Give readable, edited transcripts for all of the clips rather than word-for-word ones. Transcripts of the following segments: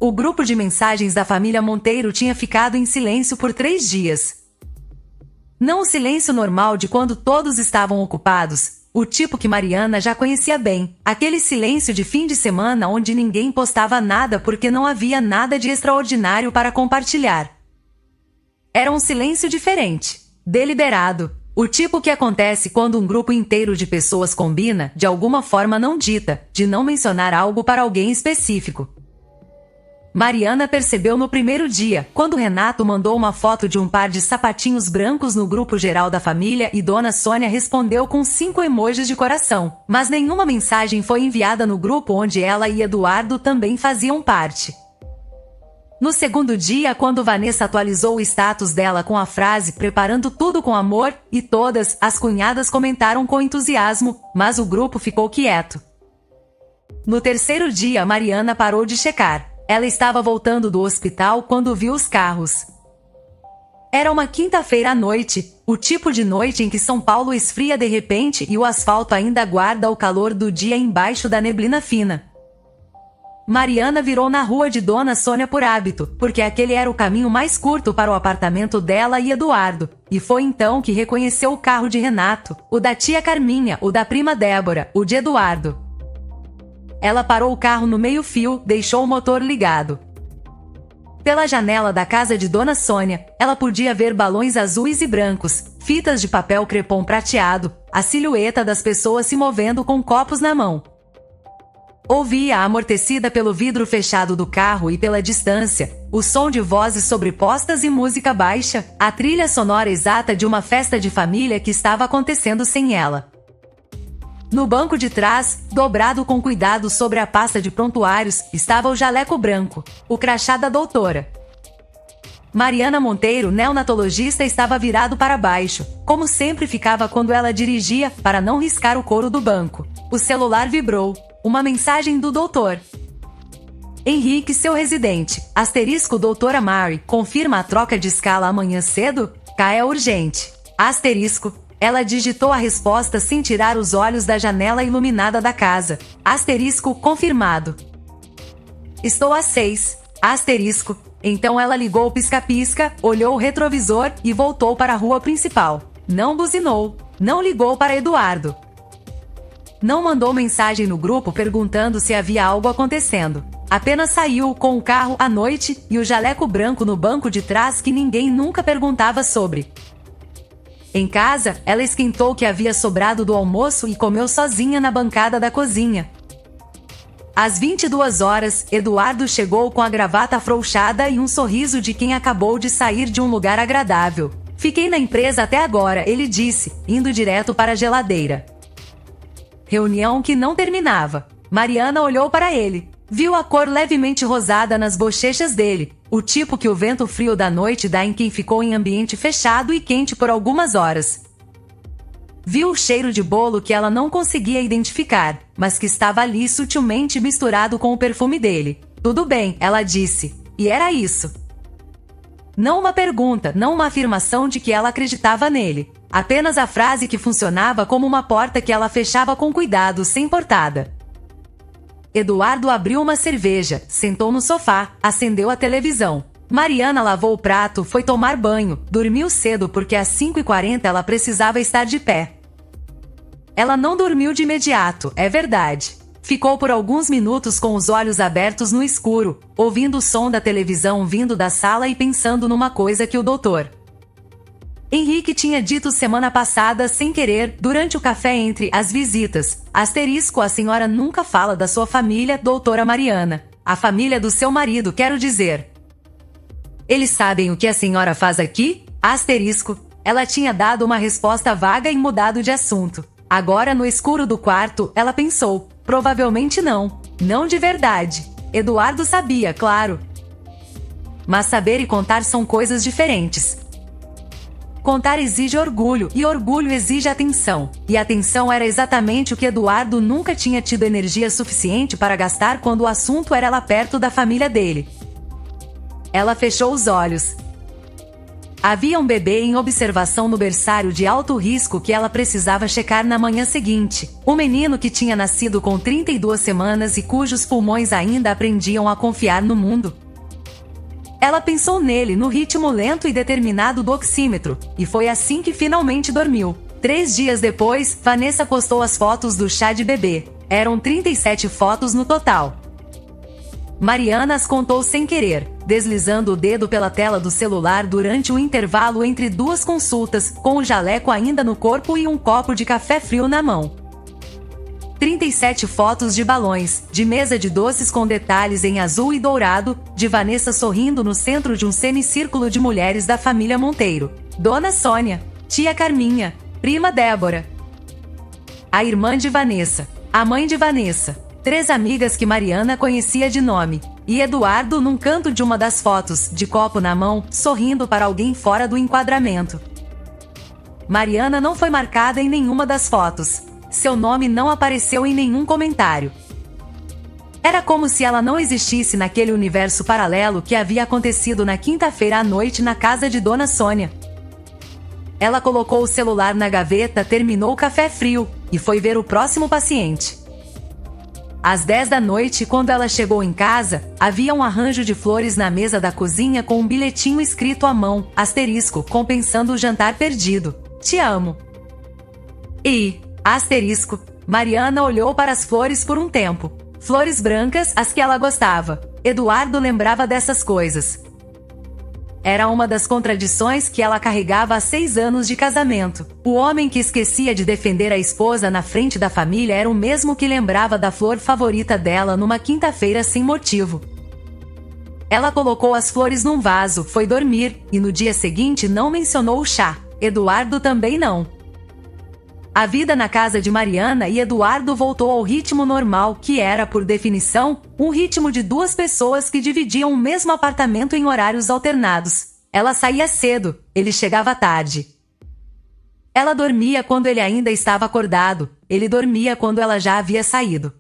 O grupo de mensagens da família Monteiro tinha ficado em silêncio por 3 dias. Não o silêncio normal de quando todos estavam ocupados, o tipo que Mariana já conhecia bem, aquele silêncio de fim de semana onde ninguém postava nada porque não havia nada de extraordinário para compartilhar. Era um silêncio diferente, deliberado, o tipo que acontece quando um grupo inteiro de pessoas combina, de alguma forma não dita, de não mencionar algo para alguém específico. Mariana percebeu no primeiro dia, quando Renato mandou uma foto de um par de sapatinhos brancos no grupo geral da família e Dona Sônia respondeu com 5 emojis de coração, mas nenhuma mensagem foi enviada no grupo onde ela e Eduardo também faziam parte. No segundo dia, quando Vanessa atualizou o status dela com a frase "preparando tudo com amor", e todas as cunhadas comentaram com entusiasmo, mas o grupo ficou quieto. No terceiro dia, Mariana parou de checar. Ela estava voltando do hospital quando viu os carros. Era uma quinta-feira à noite, o tipo de noite em que São Paulo esfria de repente e o asfalto ainda guarda o calor do dia embaixo da neblina fina. Mariana virou na rua de Dona Sônia por hábito, porque aquele era o caminho mais curto para o apartamento dela e Eduardo, e foi então que reconheceu o carro de Renato, o da tia Carminha, o da prima Débora, o de Eduardo. Ela parou o carro no meio-fio, deixou o motor ligado. Pela janela da casa de Dona Sônia, ela podia ver balões azuis e brancos, fitas de papel crepom prateado, a silhueta das pessoas se movendo com copos na mão. Ouvia, amortecida pelo vidro fechado do carro e pela distância, o som de vozes sobrepostas e música baixa, a trilha sonora exata de uma festa de família que estava acontecendo sem ela. No banco de trás, dobrado com cuidado sobre a pasta de prontuários, estava o jaleco branco, o crachá da doutora. Mariana Monteiro, neonatologista, estava virado para baixo, como sempre ficava quando ela dirigia, para não riscar o couro do banco. O celular vibrou. Uma mensagem do doutor. Henrique, seu residente, * doutora Mary, confirma a troca de escala amanhã cedo? É urgente. * Ela digitou a resposta sem tirar os olhos da janela iluminada da casa. * confirmado. Estou às 6. * Então ela ligou o pisca-pisca, olhou o retrovisor e voltou para a rua principal. Não buzinou. Não ligou para Eduardo. Não mandou mensagem no grupo perguntando se havia algo acontecendo. Apenas saiu com o carro à noite e o jaleco branco no banco de trás que ninguém nunca perguntava sobre. Em casa, ela esquentou o que havia sobrado do almoço e comeu sozinha na bancada da cozinha. Às 22 horas, Eduardo chegou com a gravata afrouxada e um sorriso de quem acabou de sair de um lugar agradável. Fiquei na empresa até agora, ele disse, indo direto para a geladeira. Reunião que não terminava. Mariana olhou para ele. Viu a cor levemente rosada nas bochechas dele, o tipo que o vento frio da noite dá em quem ficou em ambiente fechado e quente por algumas horas. Viu o cheiro de bolo que ela não conseguia identificar, mas que estava ali sutilmente misturado com o perfume dele. Tudo bem, ela disse. E era isso. Não uma pergunta, não uma afirmação de que ela acreditava nele. Apenas a frase que funcionava como uma porta que ela fechava com cuidado, sem portada. Eduardo abriu uma cerveja, sentou no sofá, acendeu a televisão. Mariana lavou o prato, foi tomar banho, dormiu cedo porque às 5h40 ela precisava estar de pé. Ela não dormiu de imediato, é verdade. Ficou por alguns minutos com os olhos abertos no escuro, ouvindo o som da televisão vindo da sala e pensando numa coisa que o doutor Henrique tinha dito semana passada sem querer, durante o café entre as visitas. * A senhora nunca fala da sua família, doutora Mariana. A família do seu marido, quero dizer. Eles sabem o que a senhora faz aqui? * Ela tinha dado uma resposta vaga e mudado de assunto. Agora, no escuro do quarto, ela pensou. Provavelmente não. Não de verdade. Eduardo sabia, claro. Mas saber e contar são coisas diferentes. Contar exige orgulho, e orgulho exige atenção. E atenção era exatamente o que Eduardo nunca tinha tido energia suficiente para gastar quando o assunto era lá perto da família dele. Ela fechou os olhos. Havia um bebê em observação no berçário de alto risco que ela precisava checar na manhã seguinte. Um menino que tinha nascido com 32 semanas e cujos pulmões ainda aprendiam a confiar no mundo. Ela pensou nele no ritmo lento e determinado do oxímetro, e foi assim que finalmente dormiu. 3 dias depois, Vanessa postou as fotos do chá de bebê. Eram 37 fotos no total. Mariana as contou sem querer, deslizando o dedo pela tela do celular durante o intervalo entre duas consultas, com o jaleco ainda no corpo e um copo de café frio na mão. 37 fotos de balões, de mesa de doces com detalhes em azul e dourado, de Vanessa sorrindo no centro de um semicírculo de mulheres da família Monteiro. Dona Sônia, tia Carminha, prima Débora, a irmã de Vanessa, a mãe de Vanessa, 3 amigas que Mariana conhecia de nome, e Eduardo num canto de uma das fotos, de copo na mão, sorrindo para alguém fora do enquadramento. Mariana não foi marcada em nenhuma das fotos. Seu nome não apareceu em nenhum comentário. Era como se ela não existisse naquele universo paralelo que havia acontecido na quinta-feira à noite na casa de Dona Sônia. Ela colocou o celular na gaveta, terminou o café frio, e foi ver o próximo paciente. Às 10 da noite, quando ela chegou em casa, havia um arranjo de flores na mesa da cozinha com um bilhetinho escrito à mão, asterisco, compensando o jantar perdido. Te amo. E, asterisco, Mariana olhou para as flores por um tempo. Flores brancas, as que ela gostava. Eduardo lembrava dessas coisas. Era uma das contradições que ela carregava há 6 anos de casamento. O homem que esquecia de defender a esposa na frente da família era o mesmo que lembrava da flor favorita dela numa quinta-feira sem motivo. Ela colocou as flores num vaso, foi dormir, e no dia seguinte não mencionou o chá. Eduardo também não. A vida na casa de Mariana e Eduardo voltou ao ritmo normal, que era, por definição, um ritmo de 2 pessoas que dividiam o mesmo apartamento em horários alternados. Ela saía cedo, ele chegava tarde. Ela dormia quando ele ainda estava acordado, ele dormia quando ela já havia saído.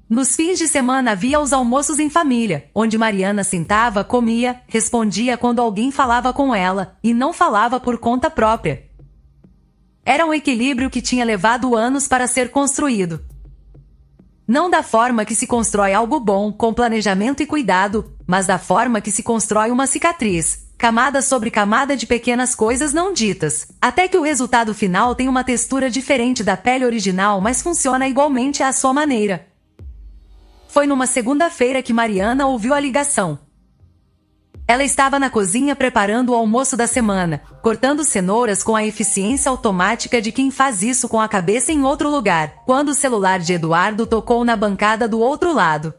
Nos fins de semana havia os almoços em família, onde Mariana sentava, comia, respondia quando alguém falava com ela, e não falava por conta própria. Era um equilíbrio que tinha levado anos para ser construído. Não da forma que se constrói algo bom, com planejamento e cuidado, mas da forma que se constrói uma cicatriz, camada sobre camada de pequenas coisas não ditas, até que o resultado final tem uma textura diferente da pele original, mas funciona igualmente à sua maneira. Foi numa segunda-feira que Mariana ouviu a ligação. Ela estava na cozinha preparando o almoço da semana, cortando cenouras com a eficiência automática de quem faz isso com a cabeça em outro lugar, quando o celular de Eduardo tocou na bancada do outro lado.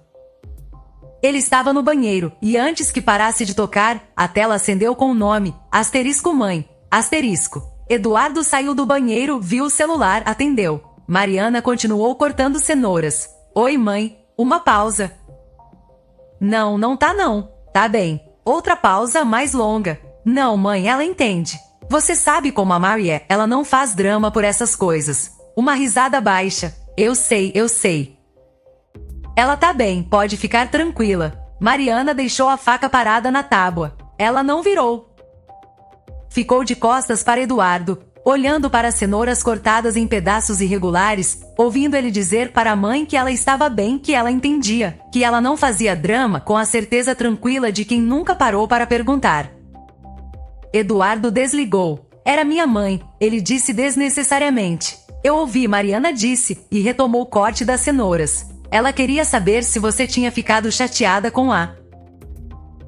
Ele estava no banheiro, e antes que parasse de tocar, a tela acendeu com o nome, asterisco mãe, asterisco. Eduardo saiu do banheiro, viu o celular, atendeu. Mariana continuou cortando cenouras. Oi mãe, uma pausa. Não, não tá não. Tá bem. Outra pausa mais longa. Não, mãe, ela entende. Você sabe como a Mary é, ela não faz drama por essas coisas. Uma risada baixa. Eu sei, eu sei. Ela tá bem, pode ficar tranquila. Mariana deixou a faca parada na tábua. Ela não virou. Ficou de costas para Eduardo, olhando para as cenouras cortadas em pedaços irregulares, ouvindo ele dizer para a mãe que ela estava bem, que ela entendia, que ela não fazia drama, com a certeza tranquila de quem nunca parou para perguntar. Eduardo desligou. Era minha mãe, ele disse desnecessariamente. Eu ouvi, Mariana disse, e retomou o corte das cenouras. Ela queria saber se você tinha ficado chateada com a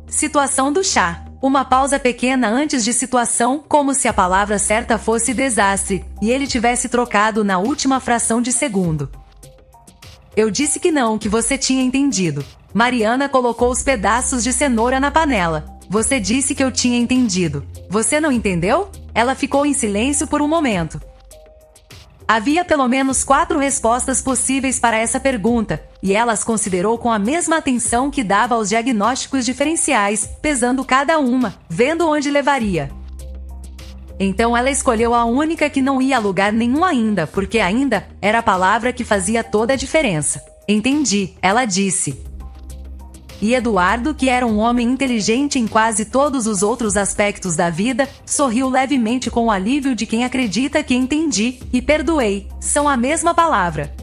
situação do chá. Uma pausa pequena antes de situação, como se a palavra certa fosse desastre, e ele tivesse trocado na última fração de segundo. Eu disse que não, que você tinha entendido. Mariana colocou os pedaços de cenoura na panela. Você disse que eu tinha entendido. Você não entendeu? Ela ficou em silêncio por um momento. Havia pelo menos 4 respostas possíveis para essa pergunta, e ela as considerou com a mesma atenção que dava aos diagnósticos diferenciais, pesando cada uma, vendo onde levaria. Então ela escolheu a única que não ia a lugar nenhum ainda, porque ainda era a palavra que fazia toda a diferença. Entendi, ela disse. E Eduardo, que era um homem inteligente em quase todos os outros aspectos da vida, sorriu levemente com o alívio de quem acredita que entendi, e perdoei, são a mesma palavra.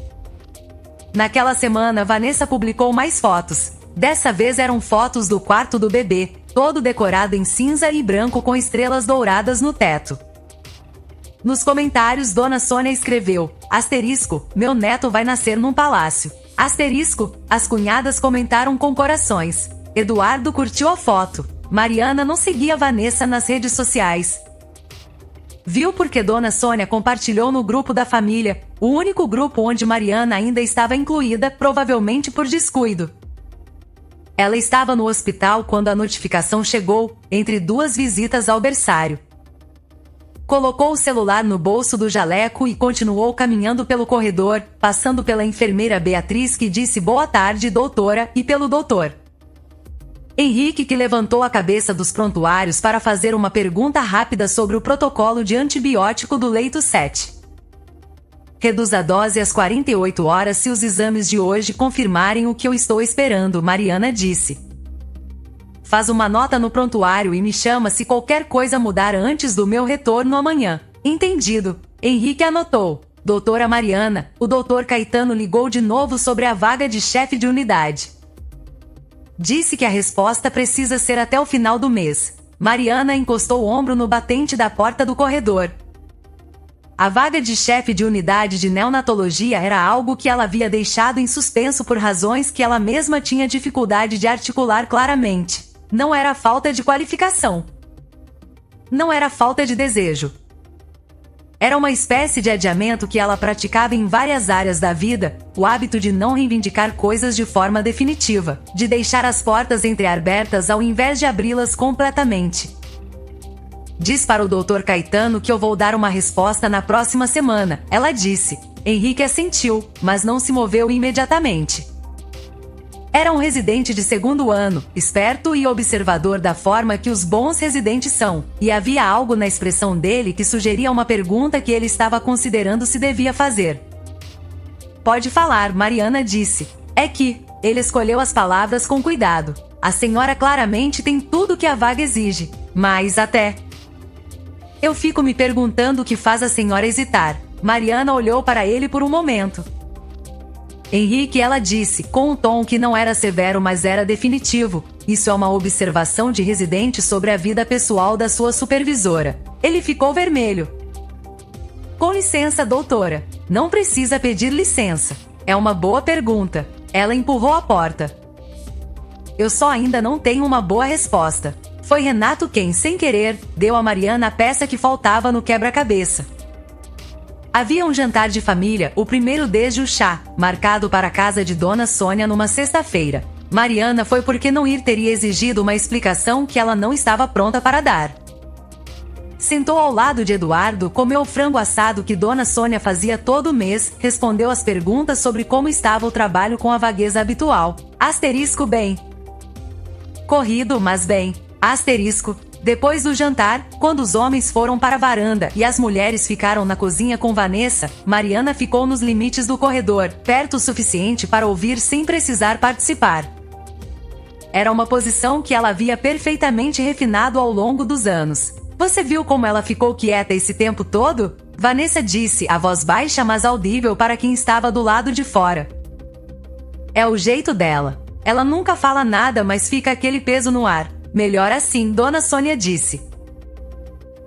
Naquela semana, Vanessa publicou mais fotos. Dessa vez eram fotos do quarto do bebê, todo decorado em cinza e branco com estrelas douradas no teto. Nos comentários, Dona Sônia escreveu: asterisco, meu neto vai nascer num palácio. Asterisco, as cunhadas comentaram com corações. Eduardo curtiu a foto. Mariana não seguia Vanessa nas redes sociais. Viu porque Dona Sônia compartilhou no grupo da família, o único grupo onde Mariana ainda estava incluída, provavelmente por descuido. Ela estava no hospital quando a notificação chegou, entre duas visitas ao berçário. Colocou o celular no bolso do jaleco e continuou caminhando pelo corredor, passando pela enfermeira Beatriz, que disse boa tarde, doutora, e pelo doutor Henrique, que levantou a cabeça dos prontuários para fazer uma pergunta rápida sobre o protocolo de antibiótico do leito 7. Reduz a dose às 48 horas se os exames de hoje confirmarem o que eu estou esperando, Mariana disse. Faz uma nota no prontuário e me chama se qualquer coisa mudar antes do meu retorno amanhã. Entendido. Henrique anotou. Doutora Mariana, o doutor Caetano ligou de novo sobre a vaga de chefe de unidade. Disse que a resposta precisa ser até o final do mês. Mariana encostou o ombro no batente da porta do corredor. A vaga de chefe de unidade de neonatologia era algo que ela havia deixado em suspenso por razões que ela mesma tinha dificuldade de articular claramente. Não era falta de qualificação. Não era falta de desejo. Era uma espécie de adiamento que ela praticava em várias áreas da vida, o hábito de não reivindicar coisas de forma definitiva, de deixar as portas entreabertas ao invés de abri-las completamente. Diz para o Dr. Caetano que eu vou dar uma resposta na próxima semana, ela disse. Henrique assentiu, mas não se moveu imediatamente. Era um residente de segundo ano, esperto e observador da forma que os bons residentes são, e havia algo na expressão dele que sugeria uma pergunta que ele estava considerando se devia fazer. Pode falar, Mariana disse. É que, ele escolheu as palavras com cuidado. A senhora claramente tem tudo que a vaga exige, mas até... Eu fico me perguntando o que faz a senhora hesitar. Mariana olhou para ele por um momento. Henrique, ela disse, com um tom que não era severo, mas era definitivo. Isso é uma observação de residente sobre a vida pessoal da sua supervisora. Ele ficou vermelho. Com licença, doutora. Não precisa pedir licença. É uma boa pergunta. Ela empurrou a porta. Eu só ainda não tenho uma boa resposta. Foi Renato quem, sem querer, deu a Mariana a peça que faltava no quebra-cabeça. Havia um jantar de família, o primeiro desde o chá, marcado para a casa de Dona Sônia numa sexta-feira. Mariana foi porque não ir teria exigido uma explicação que ela não estava pronta para dar. Sentou ao lado de Eduardo, comeu o frango assado que Dona Sônia fazia todo mês, respondeu às perguntas sobre como estava o trabalho com a vagueza habitual. Asterisco bem. Corrido, mas bem. Asterisco. Depois do jantar, quando os homens foram para a varanda e as mulheres ficaram na cozinha com Vanessa, Mariana ficou nos limites do corredor, perto o suficiente para ouvir sem precisar participar. Era uma posição que ela havia perfeitamente refinado ao longo dos anos. Você viu como ela ficou quieta esse tempo todo? Vanessa disse, a voz baixa mas audível para quem estava do lado de fora. É o jeito dela. Ela nunca fala nada, mas fica aquele peso no ar. Melhor assim, Dona Sônia disse.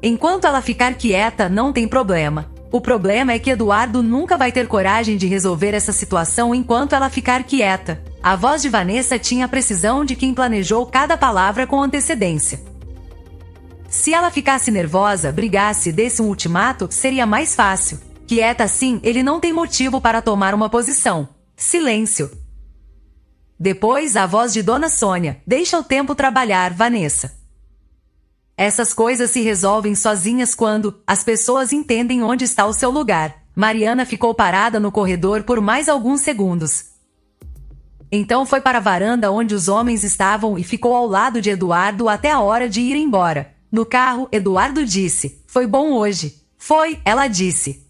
Enquanto ela ficar quieta, não tem problema. O problema é que Eduardo nunca vai ter coragem de resolver essa situação enquanto ela ficar quieta. A voz de Vanessa tinha a precisão de quem planejou cada palavra com antecedência. Se ela ficasse nervosa, brigasse, desse um ultimato, seria mais fácil. Quieta assim, ele não tem motivo para tomar uma posição. Silêncio. Depois, a voz de Dona Sônia. Deixa o tempo trabalhar, Vanessa. Essas coisas se resolvem sozinhas quando as pessoas entendem onde está o seu lugar. Mariana ficou parada no corredor por mais alguns segundos. Então foi para a varanda onde os homens estavam e ficou ao lado de Eduardo até a hora de ir embora. No carro, Eduardo disse, foi bom hoje. Foi, ela disse.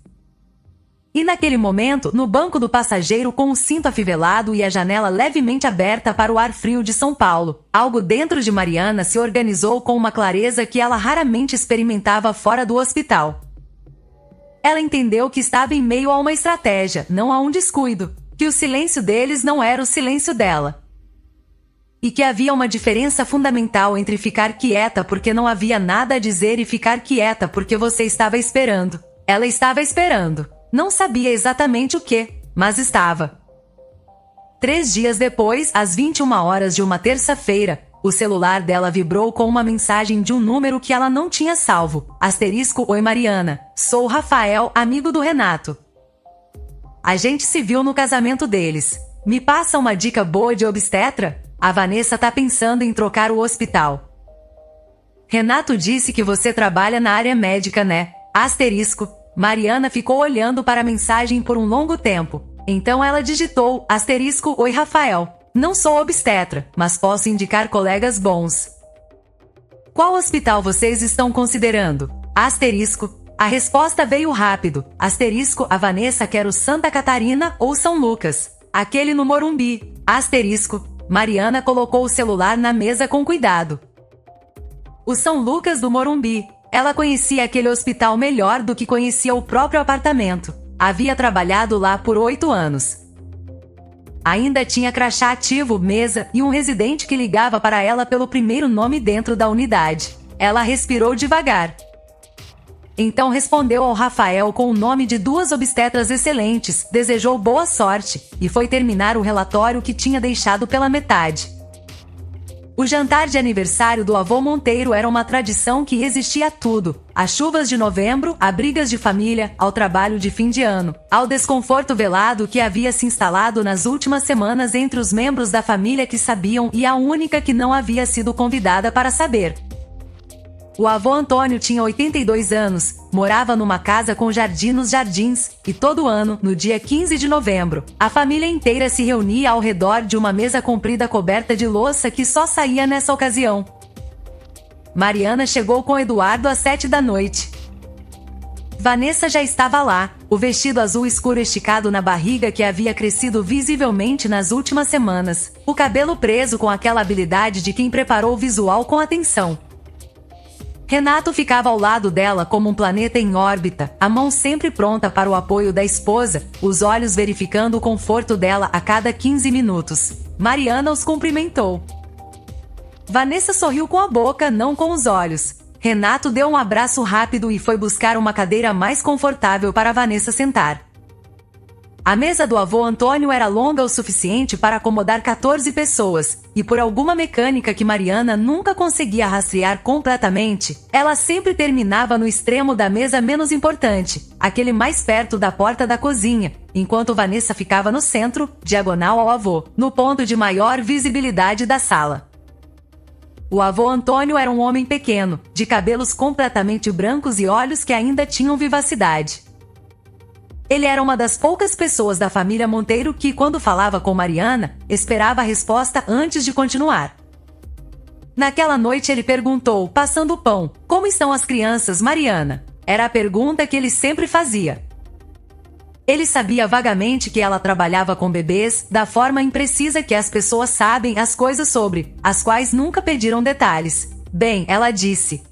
E naquele momento, no banco do passageiro com o cinto afivelado e a janela levemente aberta para o ar frio de São Paulo, algo dentro de Mariana se organizou com uma clareza que ela raramente experimentava fora do hospital. Ela entendeu que estava em meio a uma estratégia, não a um descuido, que o silêncio deles não era o silêncio dela. E que havia uma diferença fundamental entre ficar quieta porque não havia nada a dizer e ficar quieta porque você estava esperando. Ela estava esperando. Não sabia exatamente o que, mas estava. 3 dias depois, às 21 horas de uma terça-feira, o celular dela vibrou com uma mensagem de um número que ela não tinha salvo. Oi Mariana, sou o Rafael, amigo do Renato. A gente se viu no casamento deles. Me passa uma dica boa de obstetra? A Vanessa tá pensando em trocar o hospital. Renato disse que você trabalha na área médica, né? Mariana ficou olhando para a mensagem por um longo tempo. Então ela digitou, oi Rafael. Não sou obstetra, mas posso indicar colegas bons. Qual hospital vocês estão considerando? A resposta veio rápido. A Vanessa quer o Santa Catarina ou São Lucas. Aquele no Morumbi. Mariana colocou o celular na mesa com cuidado. O São Lucas do Morumbi. Ela conhecia aquele hospital melhor do que conhecia o próprio apartamento. Havia trabalhado lá por 8 anos. Ainda tinha crachá ativo, mesa e um residente que ligava para ela pelo primeiro nome dentro da unidade. Ela respirou devagar. Então respondeu ao Rafael com o nome de 2 obstetras excelentes, desejou boa sorte, e foi terminar o relatório que tinha deixado pela metade. O jantar de aniversário do avô Monteiro era uma tradição que resistia a tudo. Às chuvas de novembro, a brigas de família, ao trabalho de fim de ano, ao desconforto velado que havia se instalado nas últimas semanas entre os membros da família que sabiam e a única que não havia sido convidada para saber. O avô Antônio tinha 82 anos, morava numa casa com jardim nos jardins, e todo ano, no dia 15 de novembro, a família inteira se reunia ao redor de uma mesa comprida coberta de louça que só saía nessa ocasião. Mariana chegou com Eduardo às 7 da noite. Vanessa já estava lá, o vestido azul escuro esticado na barriga que havia crescido visivelmente nas últimas semanas, o cabelo preso com aquela habilidade de quem preparou o visual com atenção. Renato ficava ao lado dela como um planeta em órbita, a mão sempre pronta para o apoio da esposa, os olhos verificando o conforto dela a cada 15 minutos. Mariana os cumprimentou. Vanessa sorriu com a boca, não com os olhos. Renato deu um abraço rápido e foi buscar uma cadeira mais confortável para Vanessa sentar. A mesa do avô Antônio era longa o suficiente para acomodar 14 pessoas, e por alguma mecânica que Mariana nunca conseguia rastrear completamente, ela sempre terminava no extremo da mesa menos importante, aquele mais perto da porta da cozinha, enquanto Vanessa ficava no centro, diagonal ao avô, no ponto de maior visibilidade da sala. O avô Antônio era um homem pequeno, de cabelos completamente brancos e olhos que ainda tinham vivacidade. Ele era uma das poucas pessoas da família Monteiro que, quando falava com Mariana, esperava a resposta antes de continuar. Naquela noite ele perguntou, passando o pão, como estão as crianças, Mariana? Era a pergunta que ele sempre fazia. Ele sabia vagamente que ela trabalhava com bebês, da forma imprecisa que as pessoas sabem as coisas sobre, as quais nunca pediram detalhes. Bem, ela disse.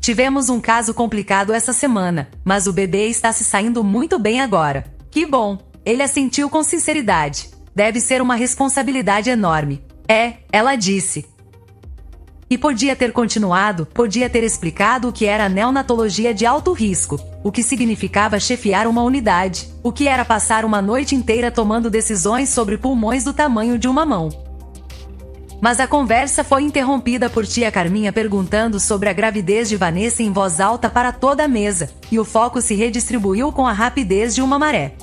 Tivemos um caso complicado essa semana, mas o bebê está se saindo muito bem agora. Que bom! Ele assentiu com sinceridade. Deve ser uma responsabilidade enorme. Ela disse. E podia ter continuado, podia ter explicado o que era neonatologia de alto risco, o que significava chefiar uma unidade, o que era passar uma noite inteira tomando decisões sobre pulmões do tamanho de uma mão. Mas a conversa foi interrompida por tia Carminha perguntando sobre a gravidez de Vanessa em voz alta para toda a mesa, e o foco se redistribuiu com a rapidez de uma maré.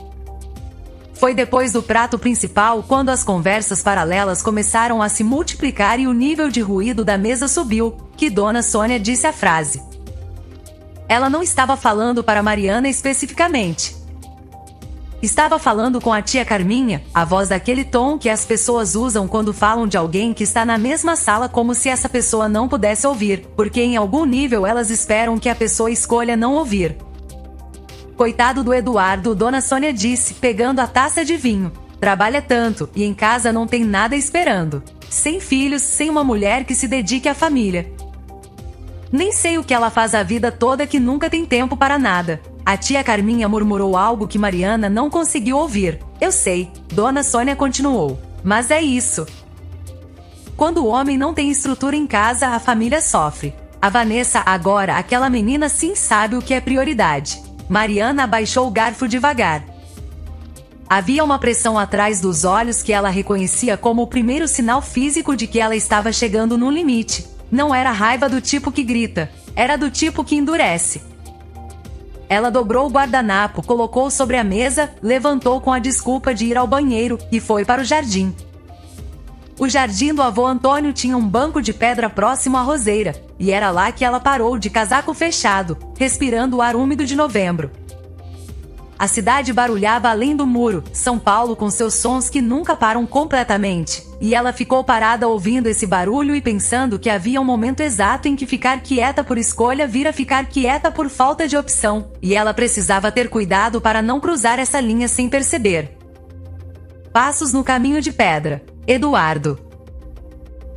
Foi depois do prato principal quando as conversas paralelas começaram a se multiplicar e o nível de ruído da mesa subiu, que Dona Sônia disse a frase. Ela não estava falando para Mariana especificamente. Estava falando com a tia Carminha, a voz daquele tom que as pessoas usam quando falam de alguém que está na mesma sala como se essa pessoa não pudesse ouvir, porque em algum nível elas esperam que a pessoa escolha não ouvir. Coitado do Eduardo, Dona Sônia disse, pegando a taça de vinho. Trabalha tanto, e em casa não tem nada esperando. Sem filhos, sem uma mulher que se dedique à família. Nem sei o que ela faz a vida toda que nunca tem tempo para nada. A tia Carminha murmurou algo que Mariana não conseguiu ouvir. Eu sei, Dona Sônia continuou. Mas é isso. Quando o homem não tem estrutura em casa, a família sofre. A Vanessa, agora, aquela menina sim sabe o que é prioridade. Mariana abaixou o garfo devagar. Havia uma pressão atrás dos olhos que ela reconhecia como o primeiro sinal físico de que ela estava chegando no limite. Não era raiva do tipo que grita, era do tipo que endurece. Ela dobrou o guardanapo, colocou sobre a mesa, levantou com a desculpa de ir ao banheiro e foi para o jardim. O jardim do avô Antônio tinha um banco de pedra próximo à roseira, e era lá que ela parou de casaco fechado, respirando o ar úmido de novembro. A cidade barulhava além do muro, São Paulo com seus sons que nunca param completamente, e ela ficou parada ouvindo esse barulho e pensando que havia um momento exato em que ficar quieta por escolha vira ficar quieta por falta de opção, e ela precisava ter cuidado para não cruzar essa linha sem perceber. Passos no caminho de pedra. Eduardo.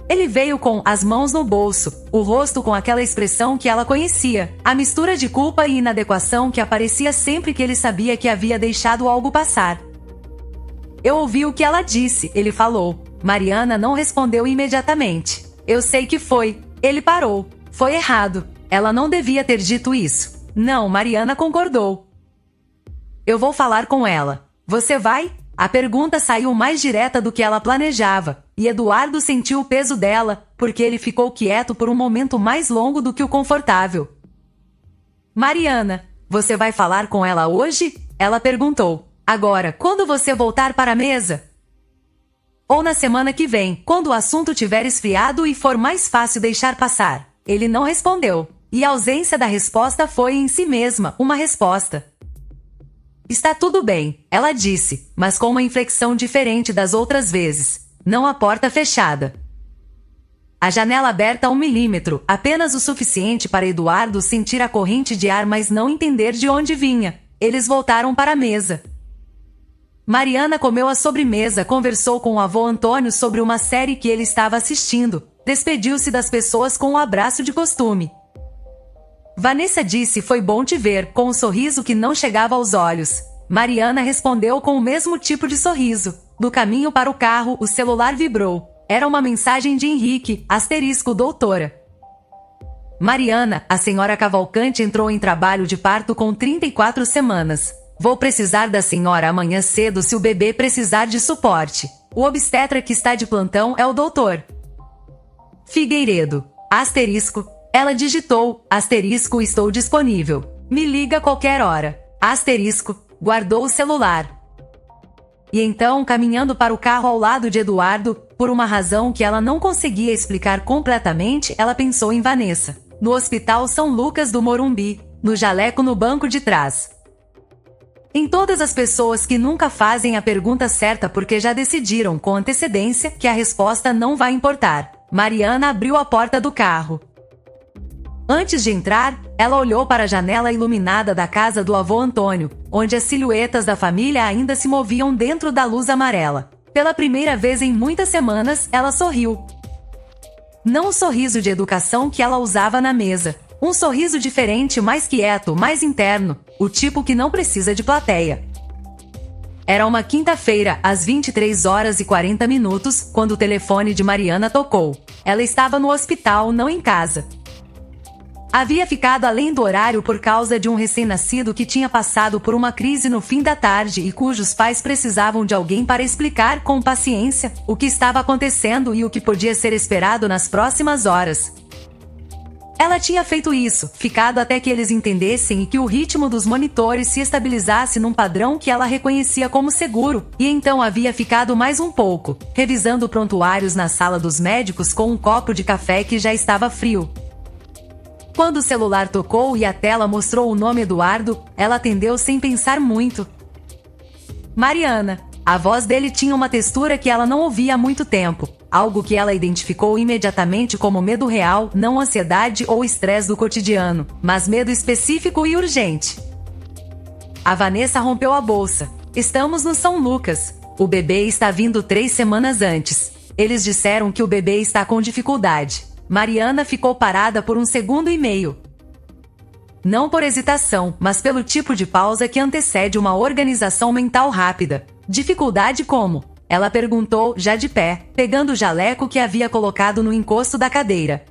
Ele veio com as mãos no bolso, o rosto com aquela expressão que ela conhecia, a mistura de culpa e inadequação que aparecia sempre que ele sabia que havia deixado algo passar. Eu ouvi o que ela disse, ele falou. Mariana não respondeu imediatamente. Eu sei que foi. Ele parou. Foi errado. Ela não devia ter dito isso. Não, Mariana concordou. Eu vou falar com ela. Você vai? A pergunta saiu mais direta do que ela planejava, e Eduardo sentiu o peso dela, porque ele ficou quieto por um momento mais longo do que o confortável. Mariana, você vai falar com ela hoje? Ela perguntou. Agora, quando você voltar para a mesa? Ou na semana que vem, quando o assunto tiver esfriado e for mais fácil deixar passar. Ele não respondeu, e a ausência da resposta foi em si mesma uma resposta. Está tudo bem, ela disse, mas com uma inflexão diferente das outras vezes. Não a porta fechada. A janela aberta a 1 milímetro, apenas o suficiente para Eduardo sentir a corrente de ar, mas não entender de onde vinha. Eles voltaram para a mesa. Mariana comeu a sobremesa, conversou com o avô Antônio sobre uma série que ele estava assistindo, despediu-se das pessoas com um abraço de costume. Vanessa disse: foi bom te ver, com um sorriso que não chegava aos olhos. Mariana respondeu com o mesmo tipo de sorriso. Do caminho para o carro, o celular vibrou. Era uma mensagem de Henrique, doutora. Mariana, a senhora Cavalcante entrou em trabalho de parto com 34 semanas. Vou precisar da senhora amanhã cedo se o bebê precisar de suporte. O obstetra que está de plantão é o doutor Figueiredo. Ela digitou, estou disponível. Me liga a qualquer hora. Guardou o celular. E então, caminhando para o carro ao lado de Eduardo, por uma razão que ela não conseguia explicar completamente, ela pensou em Vanessa. No Hospital São Lucas do Morumbi, no jaleco no banco de trás. Em todas as pessoas que nunca fazem a pergunta certa porque já decidiram com antecedência que a resposta não vai importar. Mariana abriu a porta do carro. Antes de entrar, ela olhou para a janela iluminada da casa do avô Antônio, onde as silhuetas da família ainda se moviam dentro da luz amarela. Pela primeira vez em muitas semanas, ela sorriu. Não o sorriso de educação que ela usava na mesa. Um sorriso diferente, mais quieto, mais interno, o tipo que não precisa de plateia. Era uma quinta-feira, às 23h40, quando o telefone de Mariana tocou. Ela estava no hospital, não em casa. Havia ficado além do horário por causa de um recém-nascido que tinha passado por uma crise no fim da tarde e cujos pais precisavam de alguém para explicar com paciência o que estava acontecendo e o que podia ser esperado nas próximas horas. Ela tinha feito isso, ficado até que eles entendessem e que o ritmo dos monitores se estabilizasse num padrão que ela reconhecia como seguro, e então havia ficado mais um pouco, revisando prontuários na sala dos médicos com um copo de café que já estava frio. Quando o celular tocou e a tela mostrou o nome Eduardo, ela atendeu sem pensar muito. Mariana. A voz dele tinha uma textura que ela não ouvia há muito tempo, algo que ela identificou imediatamente como medo real, não ansiedade ou estresse do cotidiano, mas medo específico e urgente. A Vanessa rompeu a bolsa. Estamos no São Lucas. O bebê está vindo 3 semanas antes. Eles disseram que o bebê está com dificuldade. Mariana ficou parada por 1 segundo e meio. Não por hesitação, mas pelo tipo de pausa que antecede uma organização mental rápida. Dificuldade como? Ela perguntou, já de pé, pegando o jaleco que havia colocado no encosto da cadeira.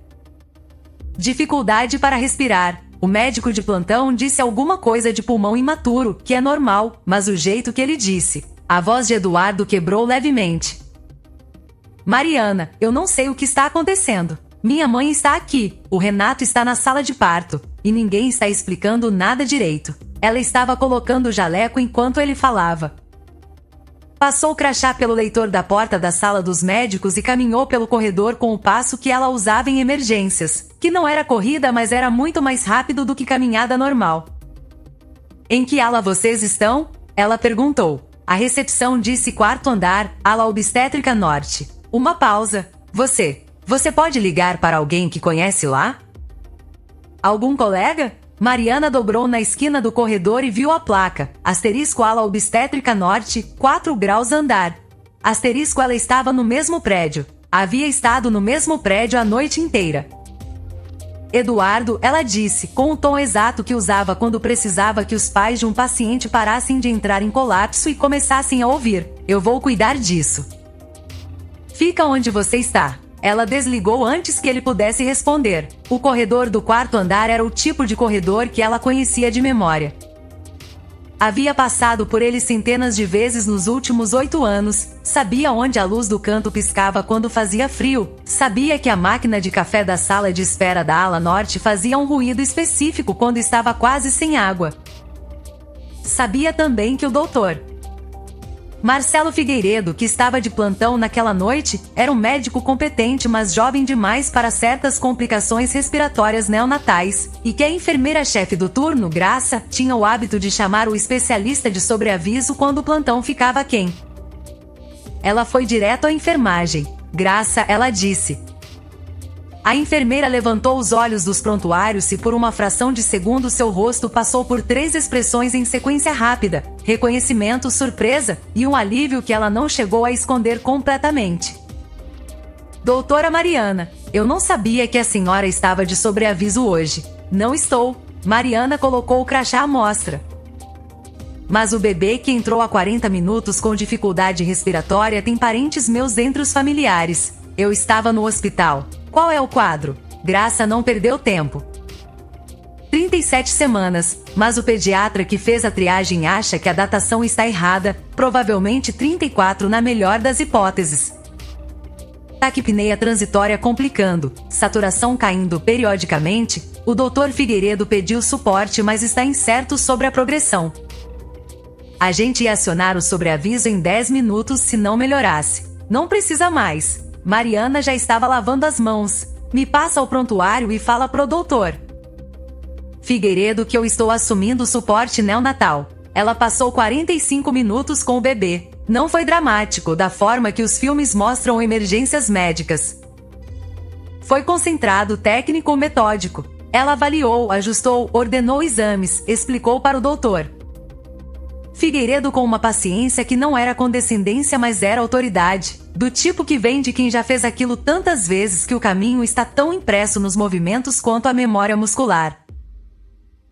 Dificuldade para respirar. O médico de plantão disse alguma coisa de pulmão imaturo, que é normal, mas o jeito que ele disse. A voz de Eduardo quebrou levemente. Mariana, eu não sei o que está acontecendo. Minha mãe está aqui, o Renato está na sala de parto, e ninguém está explicando nada direito. Ela estava colocando o jaleco enquanto ele falava. Passou o crachá pelo leitor da porta da sala dos médicos e caminhou pelo corredor com o passo que ela usava em emergências, que não era corrida, mas era muito mais rápido do que caminhada normal. Em que ala vocês estão? Ela perguntou. A recepção disse 4º andar, ala obstétrica norte. Uma pausa. Você pode ligar para alguém que conhece lá? Algum colega? Mariana dobrou na esquina do corredor e viu a placa. Asterisco ala obstétrica norte, 4 graus andar. Asterisco ela estava no mesmo prédio. Havia estado no mesmo prédio a noite inteira. Eduardo, ela disse, com o tom exato que usava quando precisava que os pais de um paciente parassem de entrar em colapso e começassem a ouvir. Eu vou cuidar disso. Fica onde você está. Ela desligou antes que ele pudesse responder. O corredor do 4º andar era o tipo de corredor que ela conhecia de memória. Havia passado por ele centenas de vezes nos últimos 8 anos, sabia onde a luz do canto piscava quando fazia frio, sabia que a máquina de café da sala de espera da ala norte fazia um ruído específico quando estava quase sem água. Sabia também que o doutor Marcelo Figueiredo, que estava de plantão naquela noite, era um médico competente mas jovem demais para certas complicações respiratórias neonatais, e que a enfermeira-chefe do turno, Graça, tinha o hábito de chamar o especialista de sobreaviso quando o plantão ficava aquém. Ela foi direto à enfermagem. Graça, ela disse. A enfermeira levantou os olhos dos prontuários e por uma fração de segundo seu rosto passou por 3 expressões em sequência rápida: reconhecimento, surpresa e um alívio que ela não chegou a esconder completamente. Doutora Mariana, eu não sabia que a senhora estava de sobreaviso hoje. Não estou. Mariana colocou o crachá à mostra. Mas o bebê que entrou há 40 minutos com dificuldade respiratória tem parentes meus entre os familiares. Eu estava no hospital. Qual é o quadro? Graça não perdeu tempo. 37 semanas, mas o pediatra que fez a triagem acha que a datação está errada, provavelmente 34 na melhor das hipóteses. Taquipneia transitória complicando, saturação caindo periodicamente, o Dr. Figueiredo pediu suporte mas está incerto sobre a progressão. A gente ia acionar o sobreaviso em 10 minutos se não melhorasse. Não precisa mais. Mariana já estava lavando as mãos. Me passa o prontuário e fala pro doutor Figueiredo que eu estou assumindo o suporte neonatal. Ela passou 45 minutos com o bebê. Não foi dramático, da forma que os filmes mostram emergências médicas. Foi concentrado, técnico, metódico. Ela avaliou, ajustou, ordenou exames, explicou para o doutor Figueiredo com uma paciência que não era condescendência mas era autoridade, do tipo que vem de quem já fez aquilo tantas vezes que o caminho está tão impresso nos movimentos quanto a memória muscular.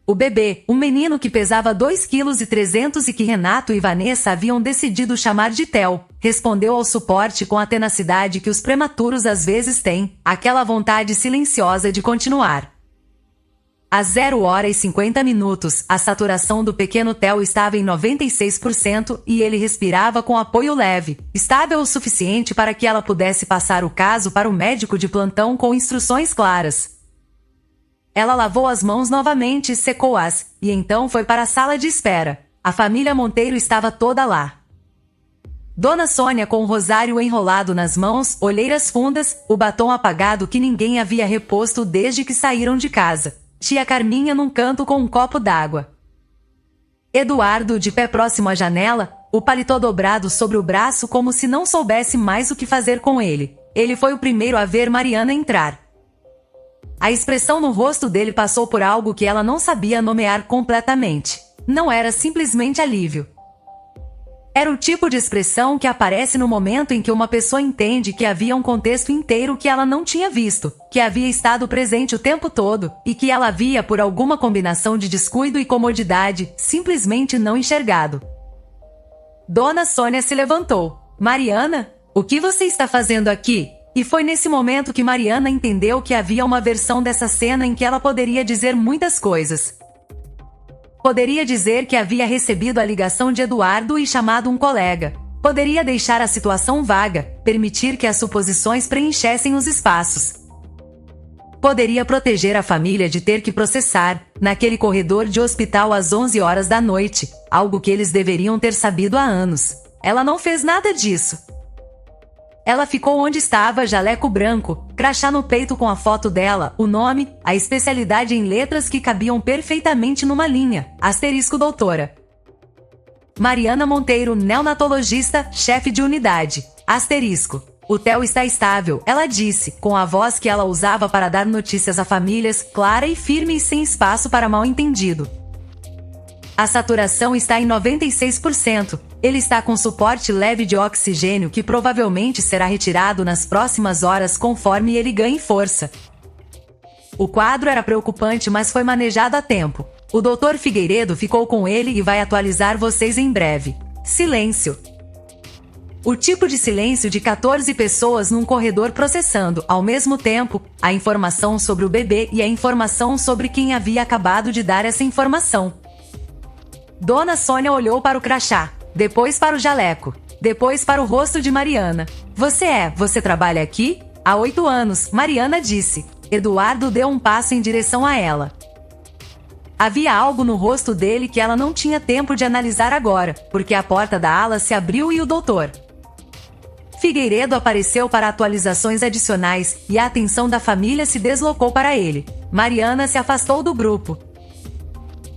O bebê, um menino que pesava 2,3 kg e que Renato e Vanessa haviam decidido chamar de Theo, respondeu ao suporte com a tenacidade que os prematuros às vezes têm, aquela vontade silenciosa de continuar. Às 0h50, a saturação do pequeno Theo estava em 96% e ele respirava com apoio leve, estável o suficiente para que ela pudesse passar o caso para o médico de plantão com instruções claras. Ela lavou as mãos novamente e secou-as, e então foi para a sala de espera. A família Monteiro estava toda lá. Dona Sônia com o rosário enrolado nas mãos, olheiras fundas, o batom apagado que ninguém havia reposto desde que saíram de casa. Tia Carminha num canto com um copo d'água. Eduardo de pé próximo à janela, o paletó dobrado sobre o braço como se não soubesse mais o que fazer com ele. Ele foi o primeiro a ver Mariana entrar. A expressão no rosto dele passou por algo que ela não sabia nomear completamente. Não era simplesmente alívio. Era o tipo de expressão que aparece no momento em que uma pessoa entende que havia um contexto inteiro que ela não tinha visto, que havia estado presente o tempo todo, e que ela havia, por alguma combinação de descuido e comodidade, simplesmente não enxergado. Dona Sônia se levantou. Mariana, o que você está fazendo aqui? E foi nesse momento que Mariana entendeu que havia uma versão dessa cena em que ela poderia dizer muitas coisas. Poderia dizer que havia recebido a ligação de Eduardo e chamado um colega. Poderia deixar a situação vaga, permitir que as suposições preenchessem os espaços. Poderia proteger a família de ter que processar, naquele corredor de hospital às 11 horas da noite, algo que eles deveriam ter sabido há anos. Ela não fez nada disso. Ela ficou onde estava, jaleco branco, crachá no peito com a foto dela, o nome, a especialidade em letras que cabiam perfeitamente numa linha, * doutora. Mariana Monteiro, neonatologista, chefe de unidade, *. O Theo está estável, ela disse, com a voz que ela usava para dar notícias a famílias, clara e firme e sem espaço para mal-entendido. A saturação está em 96%. Ele está com suporte leve de oxigênio que provavelmente será retirado nas próximas horas conforme ele ganhe força. O quadro era preocupante, mas foi manejado a tempo. O Dr. Figueiredo ficou com ele e vai atualizar vocês em breve. Silêncio. O tipo de silêncio de 14 pessoas num corredor processando, ao mesmo tempo, a informação sobre o bebê e a informação sobre quem havia acabado de dar essa informação. Dona Sônia olhou para o crachá, depois para o jaleco, depois para o rosto de Mariana. Você trabalha aqui? Há 8 anos, Mariana disse. Eduardo deu um passo em direção a ela. Havia algo no rosto dele que ela não tinha tempo de analisar agora, porque a porta da ala se abriu e o doutor Figueiredo apareceu para atualizações adicionais, e a atenção da família se deslocou para ele. Mariana se afastou do grupo.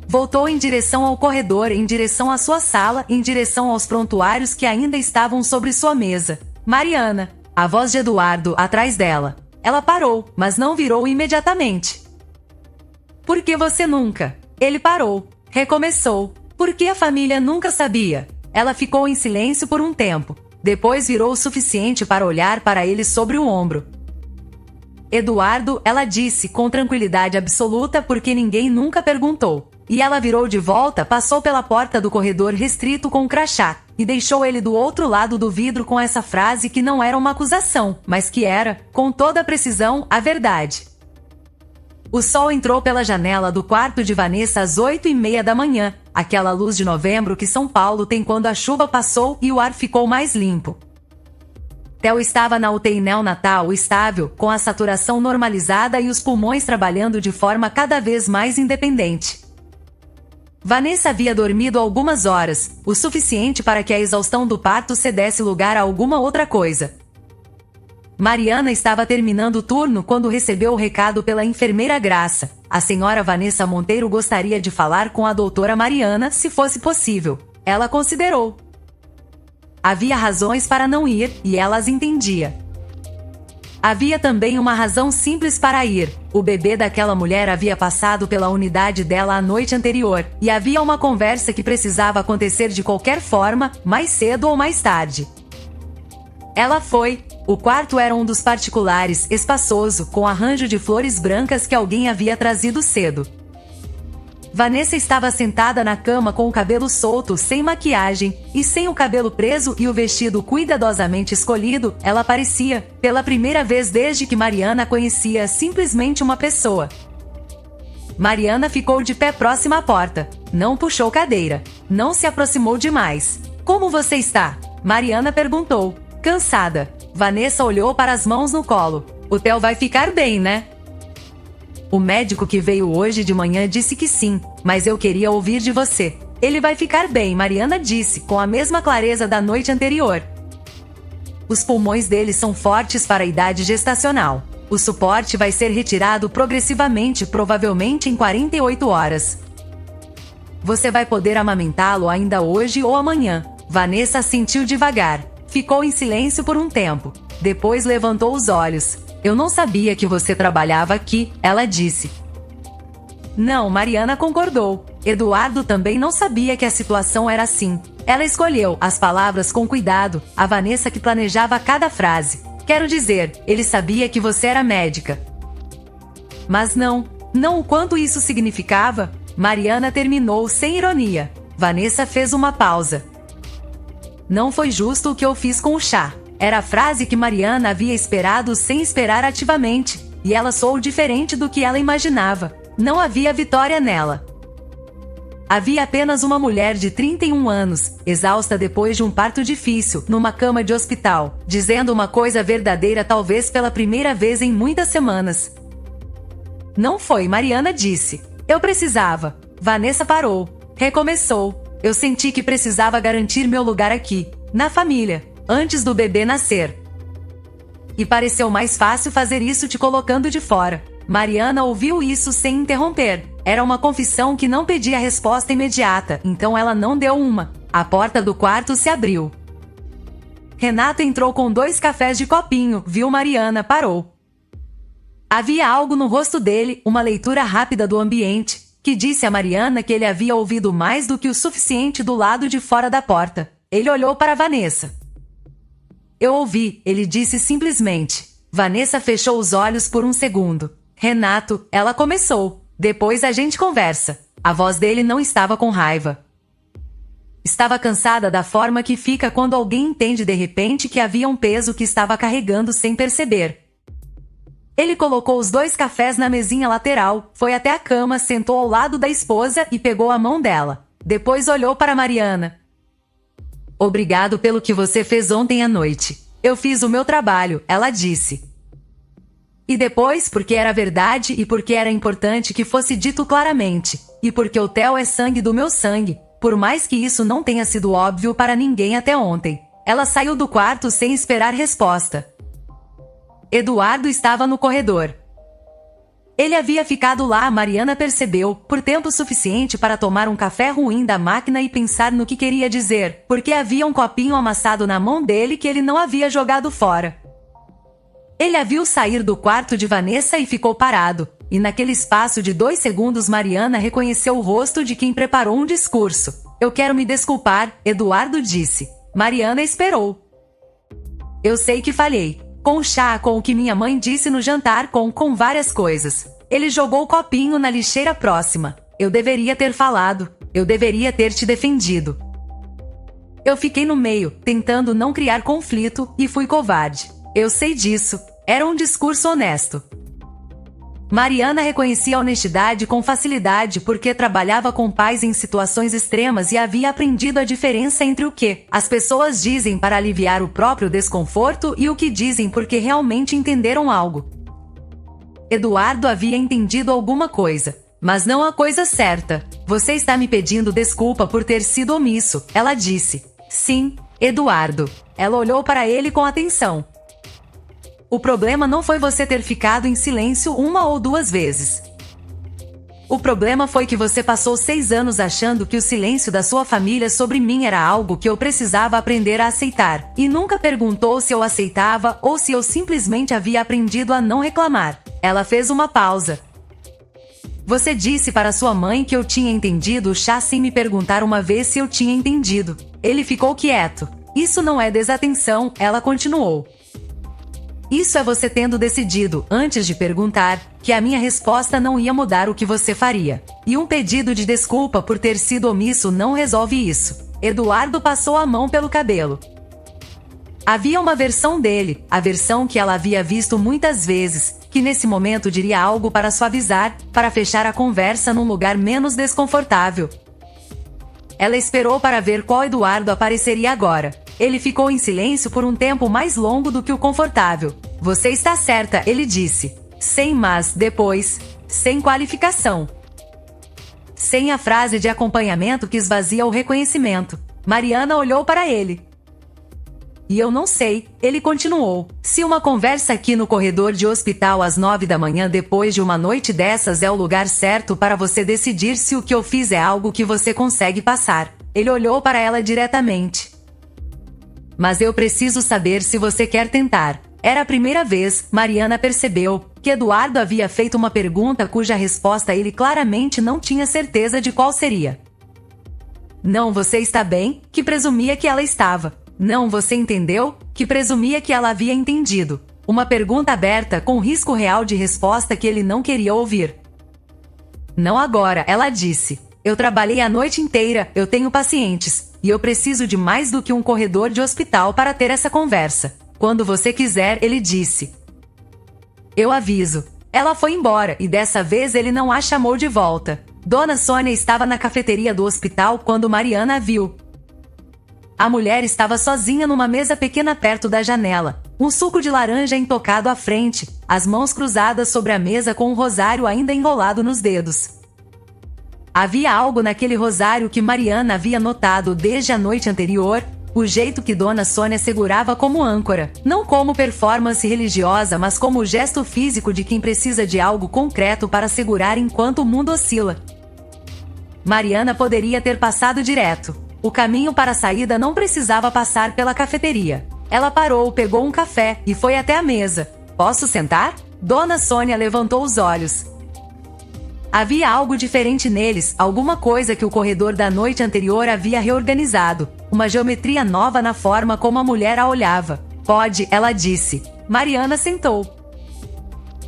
Voltou em direção ao corredor, em direção à sua sala, em direção aos prontuários que ainda estavam sobre sua mesa. Mariana, a voz de Eduardo atrás dela. Ela parou, mas não virou imediatamente. Por que você nunca? Ele parou. Recomeçou. Por que a família nunca sabia? Ela ficou em silêncio por um tempo. Depois virou o suficiente para olhar para ele sobre o ombro. Eduardo, ela disse com tranquilidade absoluta porque ninguém nunca perguntou. E ela virou de volta, passou pela porta do corredor restrito com o crachá, e deixou ele do outro lado do vidro com essa frase que não era uma acusação, mas que era, com toda precisão, a verdade. O sol entrou pela janela do quarto de Vanessa às 8h30 da manhã, aquela luz de novembro que São Paulo tem quando a chuva passou e o ar ficou mais limpo. Theo estava na UTI neonatal estável, com a saturação normalizada e os pulmões trabalhando de forma cada vez mais independente. Vanessa havia dormido algumas horas, o suficiente para que a exaustão do parto cedesse lugar a alguma outra coisa. Mariana estava terminando o turno quando recebeu o recado pela enfermeira Graça. A senhora Vanessa Monteiro gostaria de falar com a doutora Mariana, se fosse possível. Ela considerou. Havia razões para não ir, e ela as entendia. Havia também uma razão simples para ir. O bebê daquela mulher havia passado pela unidade dela a noite anterior, e havia uma conversa que precisava acontecer de qualquer forma, mais cedo ou mais tarde. Ela foi. O quarto era um dos particulares, espaçoso, com arranjo de flores brancas que alguém havia trazido cedo. Vanessa estava sentada na cama com o cabelo solto, sem maquiagem, e sem o cabelo preso e o vestido cuidadosamente escolhido. Ela parecia, pela primeira vez desde que Mariana conhecia, simplesmente uma pessoa. Mariana ficou de pé próxima à porta. Não puxou cadeira. Não se aproximou demais. Como você está? Mariana perguntou. Cansada. Vanessa olhou para as mãos no colo. O Theo vai ficar bem, né? O médico que veio hoje de manhã disse que sim, mas eu queria ouvir de você. Ele vai ficar bem, Mariana disse, com a mesma clareza da noite anterior. Os pulmões dele são fortes para a idade gestacional. O suporte vai ser retirado progressivamente, provavelmente em 48 horas. Você vai poder amamentá-lo ainda hoje ou amanhã. Vanessa assentiu devagar. Ficou em silêncio por um tempo. Depois levantou os olhos. Eu não sabia que você trabalhava aqui, ela disse. Não, Mariana concordou. Eduardo também não sabia que a situação era assim. Ela escolheu as palavras com cuidado, a Vanessa que planejava cada frase. Quero dizer, ele sabia que você era médica. Mas não o quanto isso significava. Mariana terminou sem ironia. Vanessa fez uma pausa. Não foi justo o que eu fiz com o chá. Era a frase que Mariana havia esperado sem esperar ativamente, e ela soou diferente do que ela imaginava. Não havia vitória nela. Havia apenas uma mulher de 31 anos, exausta depois de um parto difícil, numa cama de hospital, dizendo uma coisa verdadeira talvez pela primeira vez em muitas semanas. Não foi, Mariana disse. Eu precisava. Vanessa parou. Recomeçou. Eu senti que precisava garantir meu lugar aqui, na família, antes do bebê nascer. E pareceu mais fácil fazer isso te colocando de fora. Mariana ouviu isso sem interromper. Era uma confissão que não pedia resposta imediata, então ela não deu uma. A porta do quarto se abriu. Renato entrou com 2 cafés de copinho, viu Mariana, parou. Havia algo no rosto dele, uma leitura rápida do ambiente, que disse a Mariana que ele havia ouvido mais do que o suficiente do lado de fora da porta. Ele olhou para Vanessa. Eu ouvi, ele disse simplesmente. Vanessa fechou os olhos por um segundo. Renato, ela começou. Depois a gente conversa. A voz dele não estava com raiva. Estava cansada da forma que fica quando alguém entende de repente que havia um peso que estava carregando sem perceber. Ele colocou os 2 cafés na mesinha lateral, foi até a cama, sentou ao lado da esposa e pegou a mão dela. Depois olhou para Mariana. Obrigado pelo que você fez ontem à noite. Eu fiz o meu trabalho, ela disse. E depois, porque era verdade e porque era importante que fosse dito claramente. E porque o Theo é sangue do meu sangue, por mais que isso não tenha sido óbvio para ninguém até ontem. Ela saiu do quarto sem esperar resposta. Eduardo estava no corredor. Ele havia ficado lá, Mariana percebeu, por tempo suficiente para tomar um café ruim da máquina e pensar no que queria dizer, porque havia um copinho amassado na mão dele que ele não havia jogado fora. Ele a viu sair do quarto de Vanessa e ficou parado, e naquele espaço de 2 segundos Mariana reconheceu o rosto de quem preparou um discurso. Eu quero me desculpar, Eduardo disse. Mariana esperou. Eu sei que falhei. Com o chá, com o que minha mãe disse no jantar, com várias coisas. Ele jogou o copinho na lixeira próxima. Eu deveria ter falado. Eu deveria ter te defendido. Eu fiquei no meio, tentando não criar conflito, e fui covarde. Eu sei disso. Era um discurso honesto. Mariana reconhecia a honestidade com facilidade porque trabalhava com pais em situações extremas e havia aprendido a diferença entre o que as pessoas dizem para aliviar o próprio desconforto e o que dizem porque realmente entenderam algo. Eduardo havia entendido alguma coisa, mas não a coisa certa. Você está me pedindo desculpa por ter sido omisso, ela disse. Sim, Eduardo. Ela olhou para ele com atenção. O problema não foi você ter ficado em silêncio 1 ou 2 vezes. O problema foi que você passou 6 anos achando que o silêncio da sua família sobre mim era algo que eu precisava aprender a aceitar, e nunca perguntou se eu aceitava ou se eu simplesmente havia aprendido a não reclamar. Ela fez uma pausa. Você disse para sua mãe que eu tinha entendido o chá sem me perguntar uma vez se eu tinha entendido. Ele ficou quieto. Isso não é desatenção, ela continuou. Isso é você tendo decidido, antes de perguntar, que a minha resposta não ia mudar o que você faria. E um pedido de desculpa por ter sido omisso não resolve isso. Eduardo passou a mão pelo cabelo. Havia uma versão dele, a versão que ela havia visto muitas vezes, que nesse momento diria algo para suavizar, para fechar a conversa num lugar menos desconfortável. Ela esperou para ver qual Eduardo apareceria agora. Ele ficou em silêncio por um tempo mais longo do que o confortável. Você está certa, ele disse. Sem mas, depois. Sem qualificação. Sem a frase de acompanhamento que esvazia o reconhecimento. Mariana olhou para ele. E eu não sei, ele continuou. Se uma conversa aqui no corredor de hospital às 9 da manhã depois de uma noite dessas é o lugar certo para você decidir se o que eu fiz é algo que você consegue passar. Ele olhou para ela diretamente. Mas eu preciso saber se você quer tentar. Era a primeira vez, Mariana percebeu, que Eduardo havia feito uma pergunta cuja resposta ele claramente não tinha certeza de qual seria. Não, você está bem, que presumia que ela estava. Não, você entendeu, que presumia que ela havia entendido. Uma pergunta aberta com risco real de resposta que ele não queria ouvir. Não agora, ela disse. Eu trabalhei a noite inteira, eu tenho pacientes, e eu preciso de mais do que um corredor de hospital para ter essa conversa. Quando você quiser, ele disse. Eu aviso. Ela foi embora, e dessa vez ele não a chamou de volta. Dona Sônia estava na cafeteria do hospital quando Mariana a viu. A mulher estava sozinha numa mesa pequena perto da janela, um suco de laranja intocado à frente, as mãos cruzadas sobre a mesa com um rosário ainda enrolado nos dedos. Havia algo naquele rosário que Mariana havia notado desde a noite anterior, o jeito que Dona Sônia segurava como âncora, não como performance religiosa, mas como o gesto físico de quem precisa de algo concreto para segurar enquanto o mundo oscila. Mariana poderia ter passado direto. O caminho para a saída não precisava passar pela cafeteria. Ela parou, pegou um café e foi até a mesa. Posso sentar? Dona Sônia levantou os olhos. Havia algo diferente neles, alguma coisa que o corredor da noite anterior havia reorganizado. Uma geometria nova na forma como a mulher a olhava. Pode, ela disse. Mariana sentou.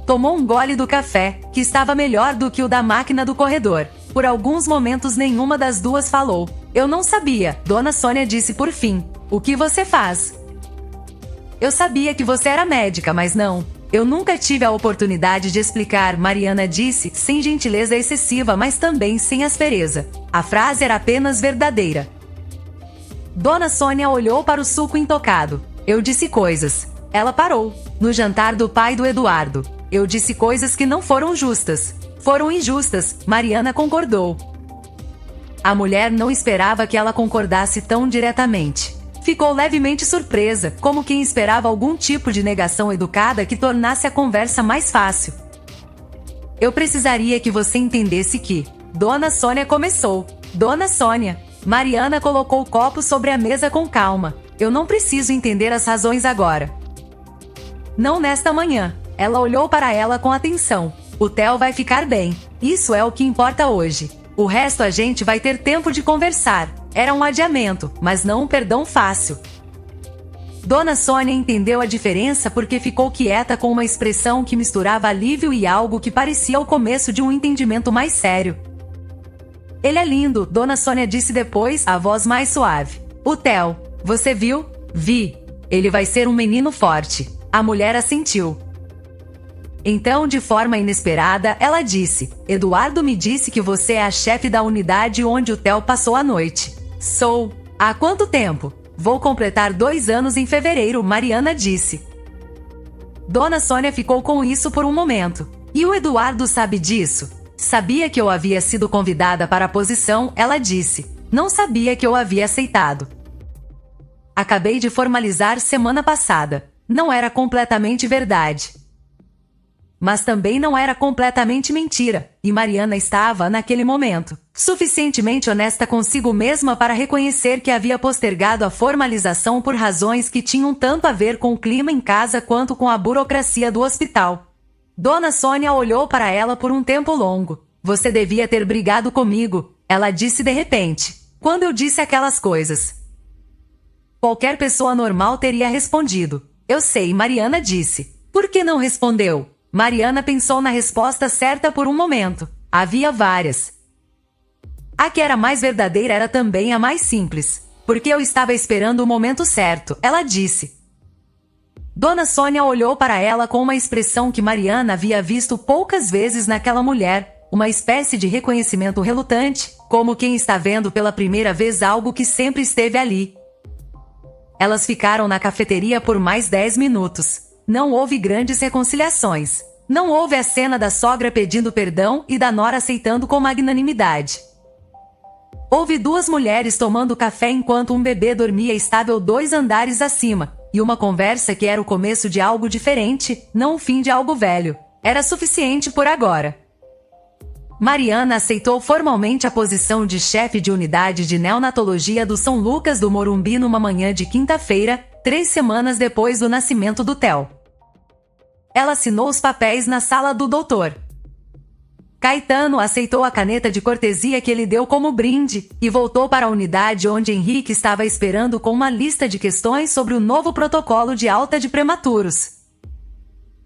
Tomou um gole do café, que estava melhor do que o da máquina do corredor. Por alguns momentos nenhuma das duas falou. Eu não sabia, Dona Sônia disse por fim. O que você faz? Eu sabia que você era médica, mas não. Eu nunca tive a oportunidade de explicar, Mariana disse, sem gentileza excessiva, mas também sem aspereza. A frase era apenas verdadeira. Dona Sônia olhou para o suco intocado. Eu disse coisas. Ela parou. No jantar do pai do Eduardo. Eu disse coisas que não foram justas. Foram injustas, Mariana concordou. A mulher não esperava que ela concordasse tão diretamente. Ficou levemente surpresa, como quem esperava algum tipo de negação educada que tornasse a conversa mais fácil. Eu precisaria que você entendesse que... Dona Sônia começou. Dona Sônia. Mariana colocou o copo sobre a mesa com calma. Eu não preciso entender as razões agora. Não nesta manhã. Ela olhou para ela com atenção. O Theo vai ficar bem. Isso é o que importa hoje. O resto a gente vai ter tempo de conversar. Era um adiamento, mas não um perdão fácil. Dona Sônia entendeu a diferença porque ficou quieta com uma expressão que misturava alívio e algo que parecia o começo de um entendimento mais sério. Ele é lindo, Dona Sônia disse depois, a voz mais suave. O Theo, você viu? Vi. Ele vai ser um menino forte. A mulher assentiu. Então, de forma inesperada, ela disse, Eduardo me disse que você é a chefe da unidade onde o Theo passou a noite. Sou. Há quanto tempo? Vou completar 2 anos em fevereiro, Mariana disse. Dona Sônia ficou com isso por um momento. E o Eduardo sabe disso? Sabia que eu havia sido convidada para a posição, ela disse. Não sabia que eu havia aceitado. Acabei de formalizar semana passada. Não era completamente verdade. Mas também não era completamente mentira, e Mariana estava, naquele momento, suficientemente honesta consigo mesma para reconhecer que havia postergado a formalização por razões que tinham tanto a ver com o clima em casa quanto com a burocracia do hospital. Dona Sônia olhou para ela por um tempo longo. Você devia ter brigado comigo, ela disse de repente, quando eu disse aquelas coisas. Qualquer pessoa normal teria respondido. Eu sei, Mariana disse. Por que não respondeu? Mariana pensou na resposta certa por um momento. Havia várias. A que era mais verdadeira era também a mais simples. Porque eu estava esperando o momento certo, ela disse. Dona Sônia olhou para ela com uma expressão que Mariana havia visto poucas vezes naquela mulher, uma espécie de reconhecimento relutante, como quem está vendo pela primeira vez algo que sempre esteve ali. Elas ficaram na cafeteria por mais 10 minutos. Não houve grandes reconciliações. Não houve a cena da sogra pedindo perdão e da nora aceitando com magnanimidade. Houve 2 mulheres tomando café enquanto um bebê dormia estável 2 andares acima, e uma conversa que era o começo de algo diferente, não o fim de algo velho. Era suficiente por agora. Mariana aceitou formalmente a posição de chefe de unidade de neonatologia do São Lucas do Morumbi numa manhã de quinta-feira, 3 semanas depois do nascimento do Theo. Ela assinou os papéis na sala do doutor. Caetano aceitou a caneta de cortesia que ele deu como brinde e voltou para a unidade onde Henrique estava esperando com uma lista de questões sobre o novo protocolo de alta de prematuros.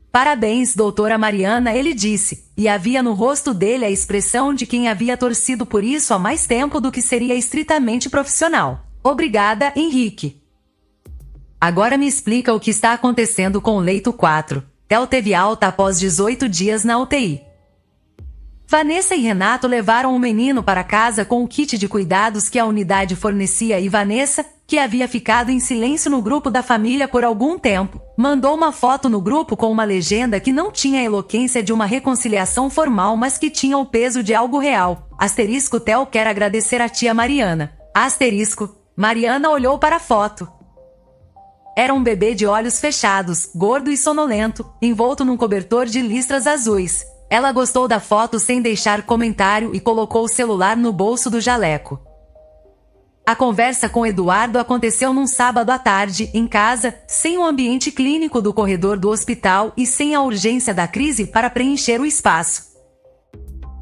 Parabéns, doutora Mariana, ele disse, e havia no rosto dele a expressão de quem havia torcido por isso há mais tempo do que seria estritamente profissional. Obrigada, Henrique. Agora me explica o que está acontecendo com o leito 4. Theo teve alta após 18 dias na UTI. Vanessa e Renato levaram o menino para casa com o kit de cuidados que a unidade fornecia e Vanessa, que havia ficado em silêncio no grupo da família por algum tempo, mandou uma foto no grupo com uma legenda que não tinha a eloquência de uma reconciliação formal, mas que tinha o peso de algo real. Asterisco, Theo quer agradecer a tia Mariana. Asterisco, Mariana olhou para a foto. Era um bebê de olhos fechados, gordo e sonolento, envolto num cobertor de listras azuis. Ela gostou da foto sem deixar comentário e colocou o celular no bolso do jaleco. A conversa com Eduardo aconteceu num sábado à tarde, em casa, sem o ambiente clínico do corredor do hospital e sem a urgência da crise para preencher o espaço.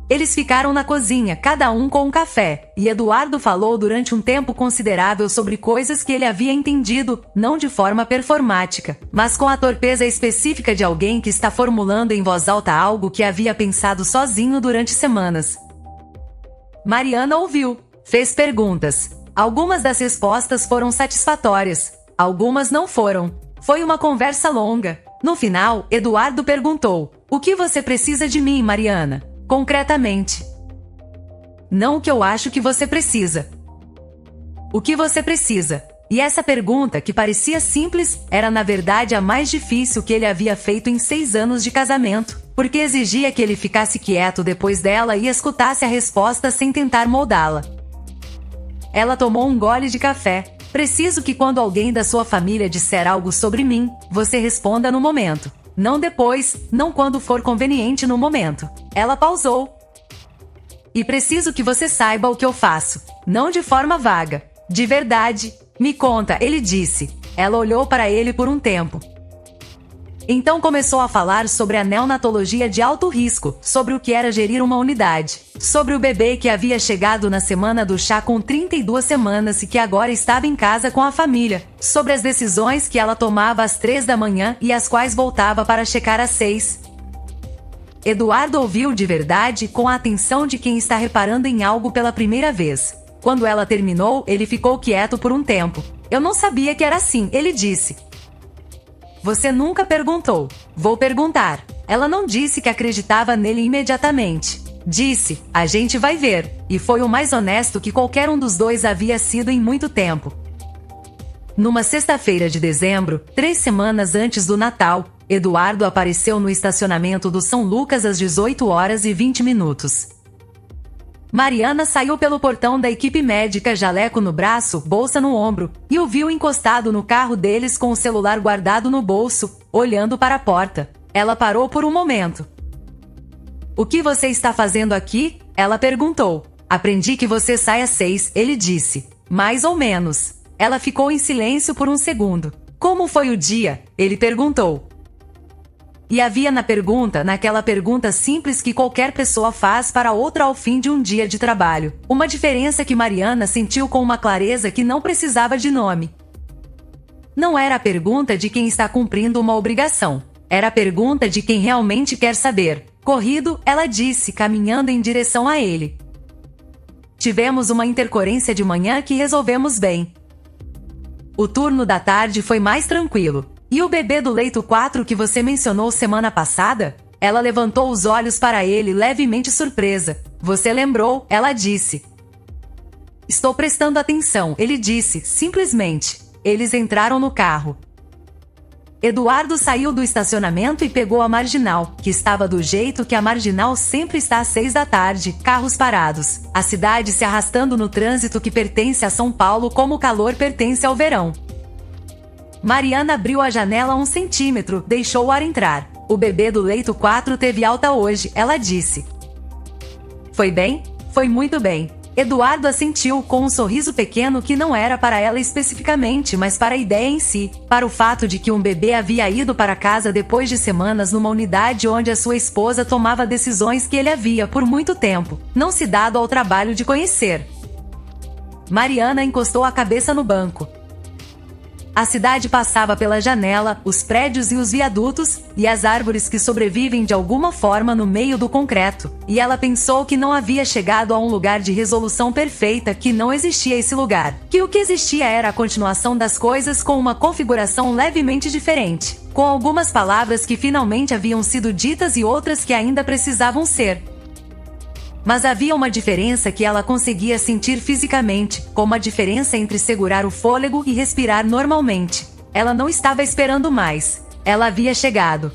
Eles ficaram na cozinha, cada um com um café, e Eduardo falou durante um tempo considerável sobre coisas que ele havia entendido, não de forma performática, mas com a torpeza específica de alguém que está formulando em voz alta algo que havia pensado sozinho durante semanas. Mariana ouviu, fez perguntas. Algumas das respostas foram satisfatórias, algumas não foram. Foi uma conversa longa. No final, Eduardo perguntou: "O que você precisa de mim, Mariana? Concretamente." "Não o que eu acho que você precisa. O que você precisa?" E essa pergunta, que parecia simples, era na verdade a mais difícil que ele havia feito em 6 anos de casamento, porque exigia que ele ficasse quieto depois dela e escutasse a resposta sem tentar moldá-la. Ela tomou um gole de café. "Preciso que quando alguém da sua família disser algo sobre mim, você responda no momento. Não depois, não quando for conveniente no momento." Ela pausou. "E preciso que você saiba o que eu faço, não de forma vaga. De verdade, me conta", ele disse. Ela olhou para ele por um tempo. Então começou a falar sobre a neonatologia de alto risco, sobre o que era gerir uma unidade, sobre o bebê que havia chegado na semana do chá com 32 semanas e que agora estava em casa com a família, sobre as decisões que ela tomava às 3 da manhã e as quais voltava para checar às 6. Eduardo ouviu de verdade, com a atenção de quem está reparando em algo pela primeira vez. Quando ela terminou, ele ficou quieto por um tempo. "Eu não sabia que era assim", ele disse. "Você nunca perguntou." "Vou perguntar." Ela não disse que acreditava nele imediatamente. Disse: "A gente vai ver." E foi o mais honesto que qualquer um dos dois havia sido em muito tempo. Numa sexta-feira de dezembro, 3 semanas antes do Natal, Eduardo apareceu no estacionamento do São Lucas às 18h20. Mariana saiu pelo portão da equipe médica, jaleco no braço, bolsa no ombro, e o viu encostado no carro deles com o celular guardado no bolso, olhando para a porta. Ela parou por um momento. "O que você está fazendo aqui?" ela perguntou. "Aprendi que você sai às 6, ele disse. "Mais ou menos." Ela ficou em silêncio por um segundo. "Como foi o dia?" ele perguntou. E havia naquela pergunta simples que qualquer pessoa faz para outra ao fim de um dia de trabalho, uma diferença que Mariana sentiu com uma clareza que não precisava de nome. Não era a pergunta de quem está cumprindo uma obrigação. Era a pergunta de quem realmente quer saber. "Corrido", ela disse, caminhando em direção a ele. "Tivemos uma intercorrência de manhã que resolvemos bem. O turno da tarde foi mais tranquilo. E o bebê do leito 4 que você mencionou semana passada?" Ela levantou os olhos para ele, levemente surpresa. "Você lembrou?" ela disse. "Estou prestando atenção", ele disse, simplesmente. Eles entraram no carro. Eduardo saiu do estacionamento e pegou a marginal, que estava do jeito que a marginal sempre está às 6 da tarde, carros parados, a cidade se arrastando no trânsito que pertence a São Paulo como o calor pertence ao verão. Mariana abriu a janela 1 centímetro, deixou o ar entrar. "O bebê do leito 4 teve alta hoje", ela disse. "Foi bem?" "Foi muito bem." Eduardo assentiu com um sorriso pequeno que não era para ela especificamente, mas para a ideia em si, para o fato de que um bebê havia ido para casa depois de semanas numa unidade onde a sua esposa tomava decisões que ele havia, por muito tempo, não se dado ao trabalho de conhecer. Mariana encostou a cabeça no banco. A cidade passava pela janela, os prédios e os viadutos, e as árvores que sobrevivem de alguma forma no meio do concreto, e ela pensou que não havia chegado a um lugar de resolução perfeita, que não existia esse lugar, que o que existia era a continuação das coisas com uma configuração levemente diferente, com algumas palavras que finalmente haviam sido ditas e outras que ainda precisavam ser. Mas havia uma diferença que ela conseguia sentir fisicamente, como a diferença entre segurar o fôlego e respirar normalmente. Ela não estava esperando mais. Ela havia chegado.